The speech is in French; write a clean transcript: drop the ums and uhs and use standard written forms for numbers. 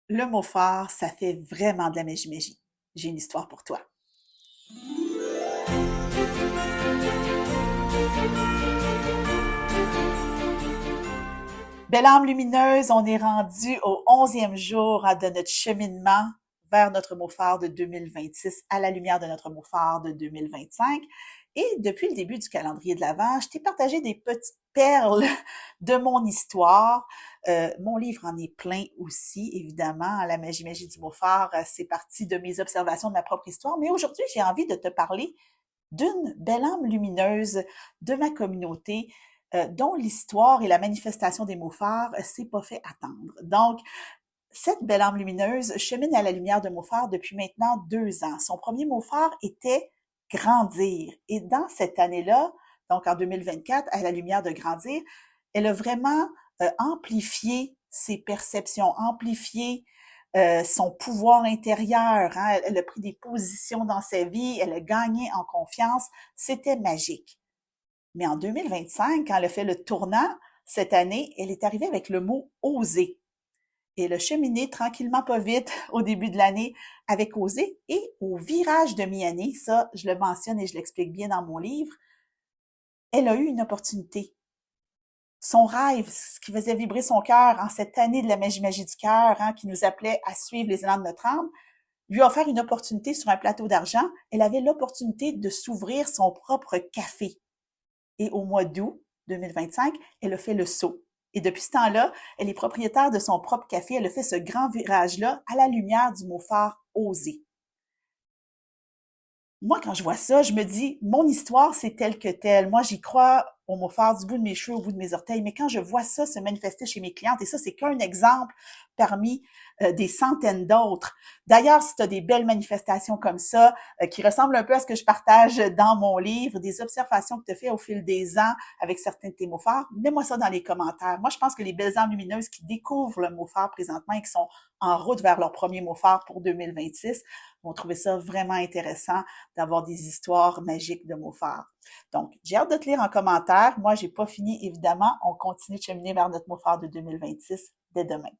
Le mot phare, ça fait vraiment de la magie-magie. J'ai une histoire pour toi. Belle âme lumineuse, on est rendu au 11e jour de notre cheminement vers notre mot phare de 2026 à la lumière de notre mot phare de 2025. Et depuis le début du calendrier de l'Avent, je t'ai partagé des petites perles de mon histoire. Mon livre en est plein aussi, évidemment. La magie du mot phare, c'est parti de mes observations de ma propre histoire. Mais aujourd'hui, j'ai envie de te parler d'une belle âme lumineuse de ma communauté dont l'histoire et la manifestation des mots phares s'est pas fait attendre. Donc, cette belle âme lumineuse chemine à la lumière de mots phares depuis maintenant 2 ans. Son premier mot phare était grandir. Et dans cette année-là, donc en 2024, à la lumière de grandir, elle a vraiment amplifié ses perceptions, amplifié son pouvoir intérieur. Hein. Elle a pris des positions dans sa vie, elle a gagné en confiance. C'était magique. Mais en 2025, quand elle a fait le tournant, cette année, elle est arrivée avec le mot oser. Et elle a cheminé tranquillement, pas vite, au début de l'année avec oser. Et au virage de mi-année, ça, je le mentionne et je l'explique bien dans mon livre, elle a eu une opportunité. Son rêve, ce qui faisait vibrer son cœur en cette année de la magie du cœur, hein, qui nous appelait à suivre les élans de notre âme, lui a offert une opportunité sur un plateau d'argent. Elle avait l'opportunité de s'ouvrir son propre café. Et au mois d'août 2025, elle a fait le saut. Et depuis ce temps-là, elle est propriétaire de son propre café. Elle a fait ce grand virage-là à la lumière du mot phare oser. Moi, quand je vois ça, je me dis, mon histoire, c'est telle que telle. Moi, j'y crois au mot phare du bout de mes cheveux, au bout de mes orteils. Mais quand je vois ça se manifester chez mes clientes, et ça, c'est qu'un exemple parmi des centaines d'autres. D'ailleurs, si tu as des belles manifestations comme ça, qui ressemblent un peu à ce que je partage dans mon livre, des observations que tu as fait au fil des ans avec certains de tes mots phares, mets-moi ça dans les commentaires. Moi, je pense que les belles âmes lumineuses qui découvrent le mot phare présentement et qui sont en route vers leur premier mot phare pour 2026 vont trouver ça vraiment intéressant d'avoir des histoires magiques de mots phares. Donc, j'ai hâte de te lire en commentaire. Moi, j'ai pas fini, évidemment. On continue de cheminer vers notre mot phare de 2026 dès demain.